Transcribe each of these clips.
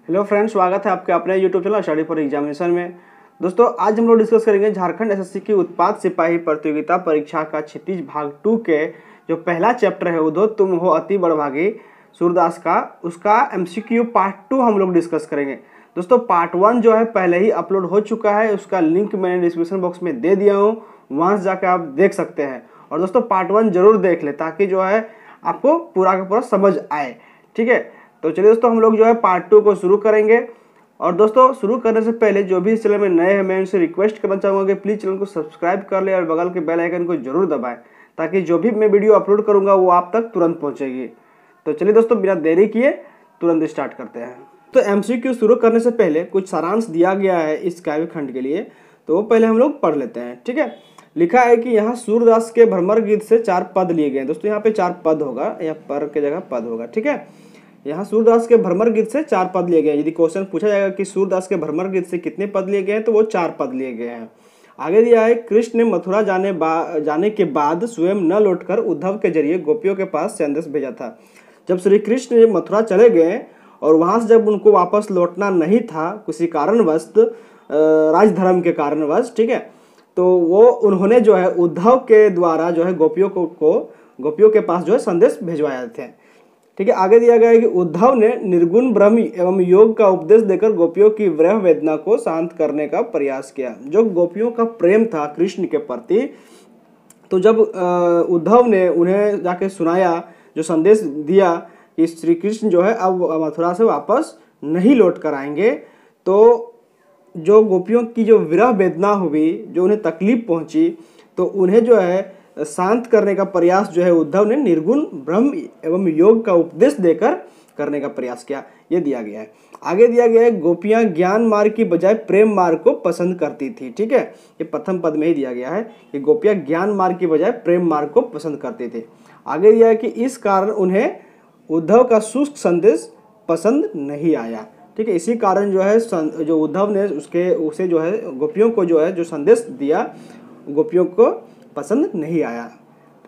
Hello friends, स्वागत है आपके अपने YouTube channel study for examination में। दोस्तों, आज हम लोग डिस्कस करेंगे झारखंड एसएससी की उत्पाद सिपाही प्रतियोगिता परीक्षा का क्षितिज भाग 2 के जो पहला चैप्टर है उधो तुम हो अति बड़भागी सूरदास का, उसका एमसीक्यू पार्ट 2 हम लोग डिस्कस करेंगे। दोस्तों, पार्ट 1 जो है पहले ही अपलोड हो चुका है, उसका लिंक मैंने डिस्क्रिप्शन बॉक्स में दे दिया हूँ, वहाँ से जाकर आप देख सकते हैं। और दोस्तों, पार्ट 1 जरूर देख ले ताकि जो है आपको पूरा का पूरा समझ आए। ठीक है, तो चलिए दोस्तों, हम लोग जो है पार्ट 2 को शुरू करेंगे। और दोस्तों, शुरू करने से पहले जो भी इस चैनल में नए हैं, मैं उनसे रिक्वेस्ट करना चाहूँगा कि प्लीज़ चैनल को सब्सक्राइब कर ले और बगल के बेल आइकन को जरूर दबाएं ताकि जो भी मैं वीडियो अपलोड करूँगा वो आप तक तुरंत पहुँचेगी। तो चलिए दोस्तों, बिना देरी किए तुरंत स्टार्ट करते हैं। तो एमसीक्यू शुरू करने से पहले कुछ सारांश दिया गया है इस काव्य खंड के लिए, तो वो पहले हम लोग पढ़ लेते हैं। ठीक है, लिखा है कि यहाँ सूरदास के भ्रमर गीत से 4 पद लिए गए हैं। दोस्तों, यहाँ पे 4 पद होगा या पर के जगह पद होगा। ठीक है, यहाँ सूरदास के भ्रमर गीत से 4 पद लिए गए हैं। यदि क्वेश्चन पूछा जाएगा कि सूरदास के भ्रमर गीत से कितने पद लिए गए हैं, तो वो 4 पद लिए गए हैं। आगे दिया है, कृष्ण ने मथुरा जाने के बाद स्वयं न लौटकर उद्धव के जरिए गोपियों के पास संदेश भेजा था। जब श्री कृष्ण मथुरा चले गए और वहां से जब उनको वापस लौटना नहीं था किसी कारणवश, राजधर्म के कारणवश, ठीक है, तो वो उन्होंने जो है उद्धव के द्वारा जो है गोपियों के पास जो है संदेश भिजवाए थे। ठीक है, आगे दिया गया है कि उद्धव ने निर्गुण ब्रह्म एवं योग का उपदेश देकर गोपियों की विरह वेदना को शांत करने का प्रयास किया। जो गोपियों का प्रेम था कृष्ण के प्रति, तो जब उद्धव ने उन्हें जाके सुनाया, जो संदेश दिया कि श्री कृष्ण जो है अब मथुरा से वापस नहीं लौट कर आएंगे, तो जो गोपियों की जो विरह वेदना हुई, जो उन्हें तकलीफ पहुंची, तो उन्हें जो है शांत करने का प्रयास जो है उद्धव ने निर्गुण ब्रह्म एवं योग का उपदेश देकर करने का प्रयास किया। ये दिया गया है। आगे दिया गया है, गोपियां ज्ञान मार्ग की बजाय प्रेम मार्ग को पसंद करती थी। ठीक है, ये प्रथम पद में ही दिया गया है कि गोपियां ज्ञान मार्ग की बजाय प्रेम मार्ग को पसंद करती थी। आगे दिया है कि इस कारण उन्हें उद्धव का शुष्क संदेश पसंद नहीं आया। ठीक है, इसी कारण जो है जो उद्धव ने उसे जो है गोपियों को जो है जो संदेश दिया, गोपियों को पसंद नहीं आया।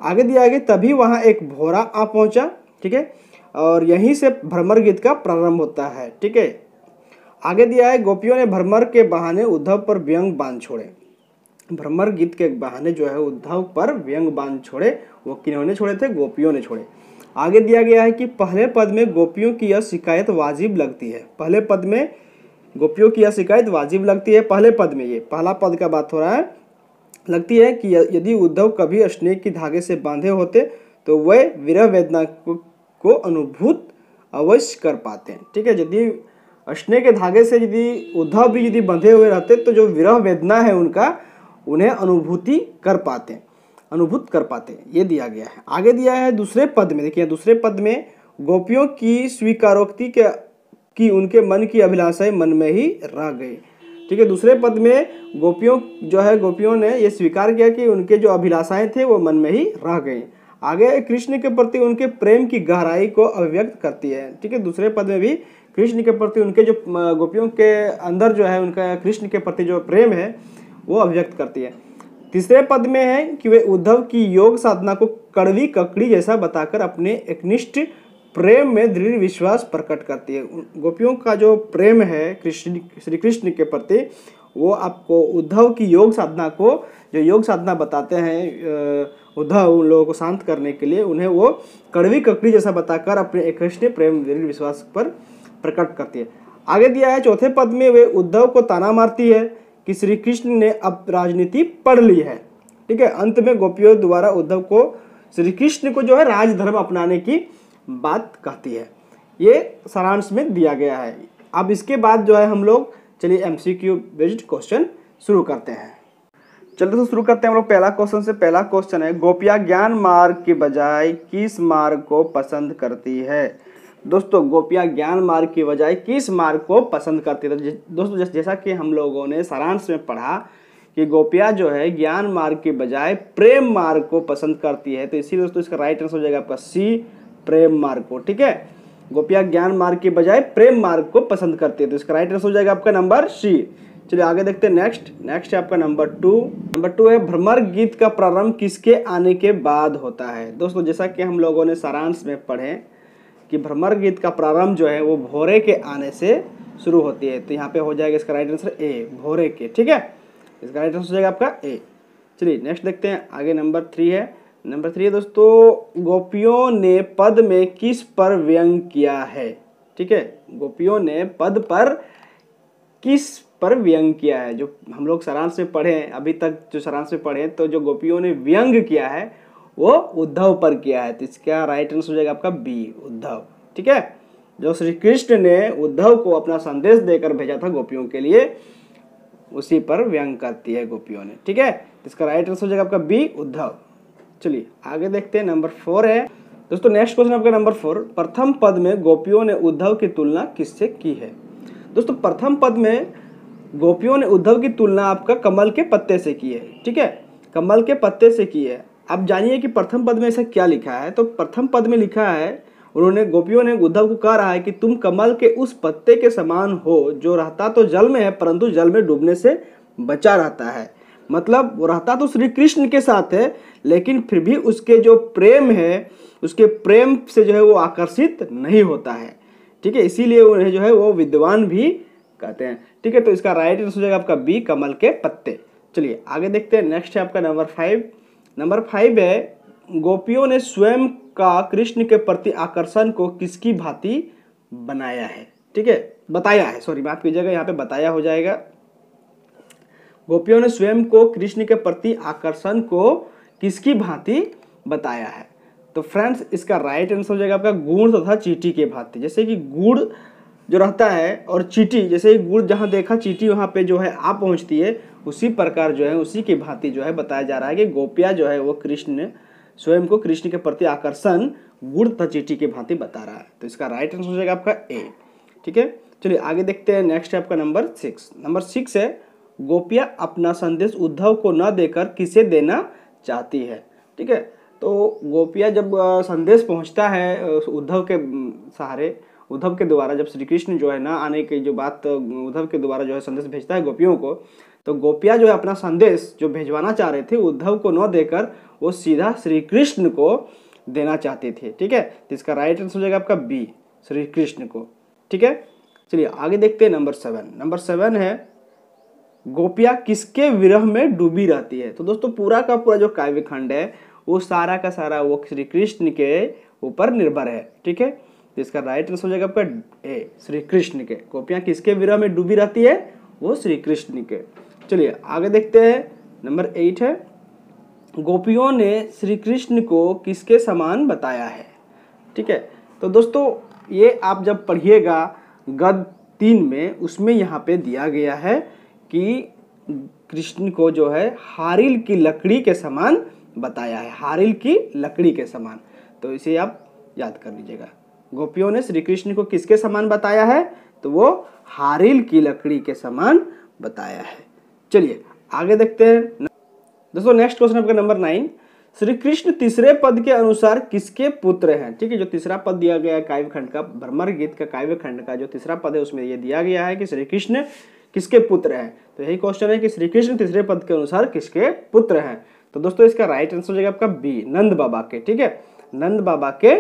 आगे दिया गया, तभी वहाँ एक भौरा आ पहुँचा। ठीक है, और यहीं से भ्रमर गीत का प्रारंभ होता है। ठीक है, आगे दिया है, गोपियों ने भ्रमर के बहाने उद्धव पर व्यंग बाण छोड़े। भ्रमर गीत के बहाने जो है उद्धव पर व्यंग बाण छोड़े। वो किन्होंने छोड़े थे? गोपियों ने छोड़े। आगे दिया गया है कि पहले पद में गोपियों की यह शिकायत वाजिब लगती है। पहले पद में गोपियों की यह शिकायत वाजिब लगती है। पहले पद में, ये पहला पद का बात हो रहा है, लगती है कि यदि उद्धव कभी स्नेह की धागे से बांधे होते तो वह विरह वेदना को अनुभूत अवश्य कर पाते हैं। ठीक है, यदि स्नेह के धागे से यदि उद्धव भी यदि बंधे हुए रहते तो जो विरह वेदना है उनका, उन्हें अनुभूत कर पाते। ये दिया गया है। आगे दिया है दूसरे पद में, देखिए दूसरे पद में गोपियों की स्वीकारोक्ति की उनके मन की अभिलाषाएं मन में ही रह गई। ठीक है, दूसरे पद में गोपियों ने ये स्वीकार किया कि उनके जो अभिलाषाएं थे वो मन में ही रह गई। आगे कृष्ण के प्रति उनके प्रेम की गहराई को अभिव्यक्त करती है। ठीक है, दूसरे पद में भी कृष्ण के प्रति उनके जो गोपियों के अंदर जो है उनका कृष्ण के प्रति जो प्रेम है वो अभिव्यक्त करती है। तीसरे पद में है कि वे उद्धव की योग साधना को कड़वी ककड़ी जैसा बताकर अपने एकनिष्ठ प्रेम में दृढ़ विश्वास प्रकट करती है। गोपियों का जो प्रेम है श्री कृष्ण के प्रति, वो आपको उद्धव की योग साधना बताते हैं उद्धव उन लोगों को शांत करने के लिए, उन्हें वो कड़वी ककड़ी जैसा बताकर अपने एकनिष्ठ प्रेम दृढ़ विश्वास पर प्रकट करती है। आगे दिया है चौथे पद में, वे उद्धव को ताना मारती है कि श्री कृष्ण ने अब राजनीति पढ़ ली है। ठीक है, अंत में गोपियों द्वारा उद्धव को श्री कृष्ण को जो है राजधर्म अपनाने की बात कहती है। ये सारांश में दिया गया है। अब इसके बाद जो है हम लोग चलिए एमसीक्यू बेस्ड क्वेश्चन शुरू करते हैं। चलिए तो शुरू करते हैं हम लोग पहला क्वेश्चन से। पहला क्वेश्चन है, गोपियां ज्ञान मार्ग की बजाय किस मार्ग को पसंद करती है? दोस्तों, गोपियां ज्ञान मार्ग की बजाय किस मार्ग को पसंद करती है? दोस्तों, जैसा कि हम लोगों ने सारांश में पढ़ा कि गोपियां जो है ज्ञान मार्ग की बजाय प्रेम मार्ग को पसंद करती है, तो इसीलिए दोस्तों इसका राइट आंसर हो जाएगा आपका सी, प्रेम मार्ग को। ठीक है, गोपियां ज्ञान मार्ग की बजाय प्रेम मार्ग को पसंद करती है, तो इसका राइट आंसर हो जाएगा आपका नंबर सी। चलिए आगे देखते हैं। नेक्स्ट है आपका नंबर 2 है, भ्रमर गीत का प्रारंभ किसके आने के बाद होता है? दोस्तों, जैसा कि हम लोगों ने सारांश में पढ़े कि भ्रमर गीत का प्रारंभ जो है वो भौरे के आने से शुरू होती है। तो यहाँ पे हो जाएगा इसका राइट आंसर ए, भोरे के। ठीक है, इसका राइट आंसर हो जाएगा आपका ए। चलिए नेक्स्ट देखते हैं आगे। नंबर 3 है। नंबर 3 है दोस्तों, गोपियों ने पद में किस पर व्यंग किया है। ठीक है, गोपियों ने पद पर किस पर व्यंग किया है। जो हम लोग सारांश में पढ़े अभी तक, जो सारांश में पढ़े, तो जो गोपियों ने व्यंग किया है वो उद्धव पर किया है। तो इसका राइट आंसर हो जाएगा आपका बी, उद्धव। ठीक है, जो श्री कृष्ण ने उद्धव को अपना संदेश देकर भेजा था गोपियों के लिए, उसी पर व्यंग करती है गोपियों ने। ठीक है, इसका राइट आंसर हो जाएगा आपका बी, उद्धव। चलिए आगे देखते हैं। नंबर 4 है दोस्तों, नेक्स्ट क्वेश्चन आपका नंबर 4, प्रथम पद में गोपियों ने उद्धव की तुलना किससे की है। दोस्तों प्रथम पद में गोपियों ने उद्धव की तुलना आपका कमल के पत्ते से की है। ठीक है, कमल के पत्ते से की है। अब जानिए कि प्रथम पद में ऐसा क्या लिखा है। तो प्रथम पद में लिखा है, उन्होंने गोपियों ने उद्धव को कह रहा है कि तुम कमल के उस पत्ते के समान हो जो रहता तो जल में है परंतु जल में डूबने से बचा रहता है। मतलब वो रहता तो श्री कृष्ण के साथ है, लेकिन फिर भी उसके जो प्रेम है, उसके प्रेम से जो है वो आकर्षित नहीं होता है। ठीक है, इसीलिए उन्हें जो है वो विद्वान भी कहते हैं। ठीक है, तो इसका राइट आंसर हो जाएगा आपका बी, कमल के पत्ते। चलिए आगे देखते हैं। नेक्स्ट है आपका नंबर 5। नंबर 5 है, गोपियों ने स्वयं का कृष्ण के प्रति आकर्षण को किसकी भांति बनाया है। ठीक है, बताया है, सॉरी माफ कीजिएगा, यहाँ पे बताया हो जाएगा। गोपियों ने स्वयं को कृष्ण के प्रति आकर्षण को किसकी भांति बताया है। तो फ्रेंड्स इसका राइट आंसर हो जाएगा आपका गुड़ तथा चींटी के भांति। जैसे कि गुड़ जो रहता है और चींटी, जैसे गुड़ जहाँ देखा चींटी वहाँ पे जो है आ पहुँचती है, उसी प्रकार जो है उसी की भांति जो है बताया जा रहा है कि गोपियाँ जो है वो कृष्ण स्वयं को कृष्ण के प्रति आकर्षण गुड़ तथा चींटी की भांति बता रहा है। तो इसका राइट आंसर हो जाएगा आपका ए। ठीक है, चलिए आगे देखते हैं। नेक्स्ट है आपका नंबर 6। नंबर 6 है, गोपियाँ अपना संदेश उद्धव को न देकर किसे देना चाहती है। ठीक है, तो गोपियाँ जब संदेश पहुंचता है उद्धव के सहारे, उद्धव के द्वारा, जब श्री कृष्ण जो है ना आने की जो बात उद्धव के द्वारा जो है संदेश भेजता है गोपियों को, तो गोपियाँ जो है अपना संदेश जो भेजवाना चाह रहे थे उद्धव को न देकर वो सीधा श्री कृष्ण को देना चाहते थे। ठीक है, तो इसका राइट आंसर हो जाएगा आपका बी, श्री कृष्ण को। ठीक है, चलिए आगे देखते हैं। नंबर 7। नंबर 7 है, गोपियाँ किसके विरह में डूबी रहती है। तो दोस्तों पूरा का पूरा जो काव्य खंड है वो सारा का सारा वो श्री कृष्ण के ऊपर निर्भर है। ठीक है, तो इसका राइट आंसर हो जाएगा आपका ए, श्री कृष्ण के। गोपियाँ किसके विरह में डूबी रहती है, वो श्री कृष्ण के। चलिए आगे देखते हैं। नंबर 8 है, गोपियों ने श्री कृष्ण को किसके समान बताया है। ठीक है, तो दोस्तों ये आप जब पढ़िएगा गद 3 में, उसमें यहाँ पे दिया गया है कि कृष्ण को जो है हारिल की लकड़ी के समान बताया है, हारिल की लकड़ी के समान। तो इसे आप याद कर लीजिएगा। गोपियों ने श्री कृष्ण को किसके समान बताया है, तो वो हारिल की लकड़ी के समान बताया है। चलिए आगे देखते हैं दोस्तों। नेक्स्ट क्वेश्चन आपका नंबर 9। श्री कृष्ण तीसरे पद के अनुसार किसके पुत्र हैं। ठीक है, जो तीसरा पद दिया गया है काव्य खंड का, भ्रमर गीत का काव्य खंड का जो तीसरा पद है उसमें ये दिया गया है कि श्री कृष्ण किसके पुत्र हैं। तो यही क्वेश्चन है कि श्री कृष्ण तीसरे पद के अनुसार किसके पुत्र हैं। तो दोस्तों इसका राइट आंसर हो जाएगा आपका बी, नंद बाबा के। ठीक है, नंद बाबा के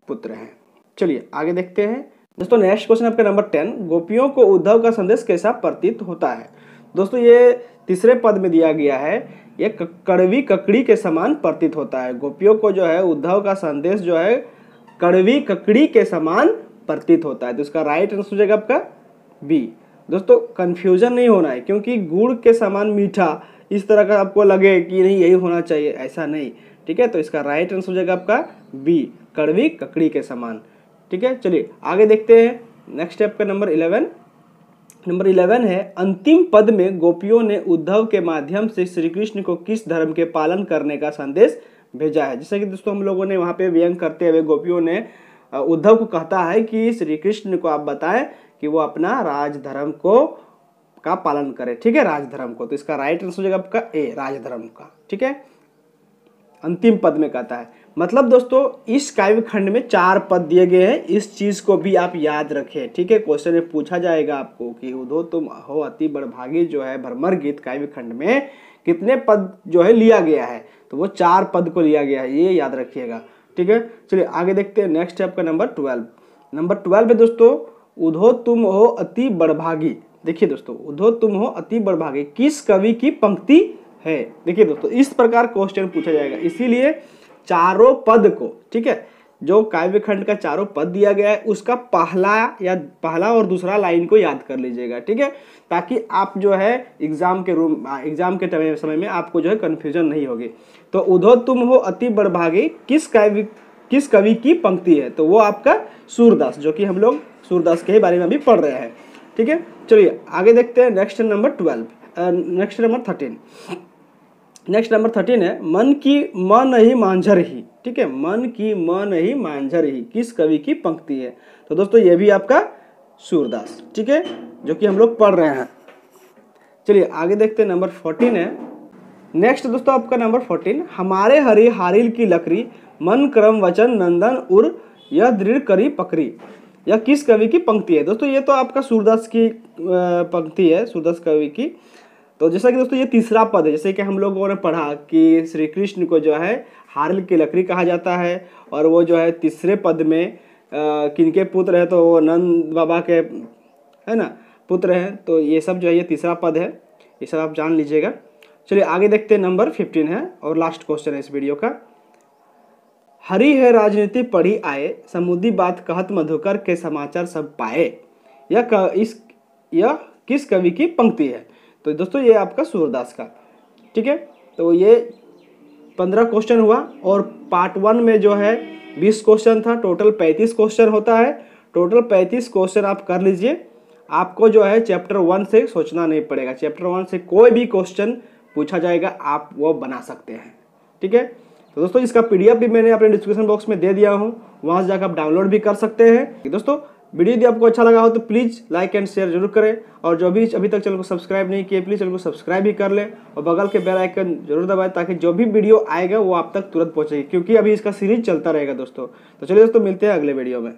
पुत्र हैं। चलिए आगे देखते हैं दोस्तों। नेक्स्ट क्वेश्चन आपका नंबर 10। गोपियों को उद्धव का संदेश कैसा प्रतीत होता है। दोस्तों ये तीसरे पद में दिया गया है, ये कड़वी ककड़ी के समान प्रतीत होता है। गोपियों को जो है उद्धव का संदेश जो है कड़वी ककड़ी के समान प्रतीत होता है। तो इसका राइट आंसर हो जाएगा आपका बी। दोस्तों कंफ्यूजन नहीं होना है, क्योंकि गुड़ के समान मीठा इस तरह का आपको लगे कि नहीं यही होना चाहिए, ऐसा नहीं। ठीक है, तो इसका राइट आंसर हो जाएगा आपका बी, कड़वी ककड़ी के समान। ठीक है, चलिए आगे देखते हैं। नेक्स्ट है आपका नंबर 11। नंबर 11 है, अंतिम पद में गोपियों ने उद्धव के माध्यम से श्री कृष्ण को किस धर्म के पालन करने का संदेश भेजा है। जैसे कि दोस्तों हम लोगों ने वहाँ पे व्यंग करते हुए गोपियों ने उद्धव को कहता है कि श्री कृष्ण को आप बताएं कि वो अपना राजधर्म को का पालन करे। ठीक है, राजधर्म को। तो इसका राइट आंसर हो जाएगा आपका ए, राजधर्म का। ठीक है, अंतिम पद में कहता है। मतलब दोस्तों इस काव्य खंड में 4 पद दिए गए हैं, इस चीज को भी आप याद रखें। ठीक है, क्वेश्चन में पूछा जाएगा आपको कि उद्धव तुम हो अति बड़भागी जो है भ्रमर गीत काव्य खंड में कितने पद जो है लिया गया है, तो वो 4 पद को लिया गया है, ये याद रखिएगा। ठीक है, चलिए आगे देखते हैं। नेक्स्ट है आपका नंबर 12। नंबर 12 है दोस्तों, उधो तुम हो अति बड़भागी। देखिए दोस्तों, उधो तुम हो अति बड़भागी किस कवि की पंक्ति है। देखिए दोस्तों, इस प्रकार क्वेश्चन पूछा जाएगा, इसीलिए चारों पद को, ठीक है, जो काव्य खंड का चारों पद दिया गया है उसका पहला और दूसरा लाइन को याद कर लीजिएगा, ठीक है, ताकि आप जो है एग्जाम के समय में आपको जो है कन्फ्यूजन नहीं होगी। तो उधो तुम हो अति बड़भागी किस कवि की पंक्ति है, तो वो आपका सूरदास, जो कि हम लोग सूरदास के बारे में अभी पढ़ रहे हैं, ठीक है। चलिए आगे देखते हैं नेक्स्ट नंबर 13। नेक्स्ट नंबर 13 है मन की म नहीं मांझर ही, ठीक है, मन की म नहीं मांझर ही किस कवि की पंक्ति है। तो दोस्तों ये भी आपका सूरदास, ठीक है, जो कि हम लोग पढ़ रहे हैं। चलिए आगे देखते हैं नंबर 14 है। नेक्स्ट दोस्तों आपका नंबर 14, हमारे हरि हारिल की लकड़ी मन क्रम वचन नंदन उर यह दृढ़ करी पकड़ी, यह किस कवि की पंक्ति है। दोस्तों ये तो आपका सूरदास की पंक्ति है, सूरदास कवि की। तो जैसा कि दोस्तों ये तीसरा पद है, जैसे कि हम लोगों ने पढ़ा कि श्री कृष्ण को जो है हारिल की लकड़ी कहा जाता है, और वो जो है तीसरे पद में किनके पुत्र है, तो वो नंद बाबा के, है ना, पुत्र हैं। तो ये सब जो है ये तीसरा पद है, ये सब आप जान लीजिएगा। चलिए आगे देखते हैं नंबर 15 है और लास्ट क्वेश्चन है इस वीडियो का। हरि है राजनीति पढ़ी आए, समुद्री बात कहत मधुकर के समाचार सब पाए, यह किस कवि की पंक्ति है। तो दोस्तों ये आपका सूरदास का, ठीक है। तो ये 15 क्वेश्चन हुआ, और पार्ट 1 में जो है 20 क्वेश्चन था, टोटल 35 क्वेश्चन होता है। टोटल 35 क्वेश्चन आप कर लीजिए, आपको जो है चैप्टर 1 से सोचना नहीं पड़ेगा, चैप्टर 1 से कोई भी क्वेश्चन पूछा जाएगा आप वो बना सकते हैं, ठीक है। तो दोस्तों इसका PDF भी मैंने अपने डिस्क्रिप्शन बॉक्स में दे दिया हूँ, वहाँ से जाकर आप डाउनलोड भी कर सकते हैं। दोस्तों वीडियो यदि आपको अच्छा लगा हो तो प्लीज़ लाइक एंड शेयर जरूर करें, और जो भी अभी तक चैनल को सब्सक्राइब नहीं किए प्लीज़ चैनल को सब्सक्राइब भी कर लें, और बगल के बेल आइकन जरूर दबाएं, ताकि जो भी वीडियो आएगा वो आप तक तुरंत पहुँचेगी, क्योंकि अभी इसका सीरीज चलता रहेगा दोस्तों। तो चलिए दोस्तों मिलते हैं अगले वीडियो में।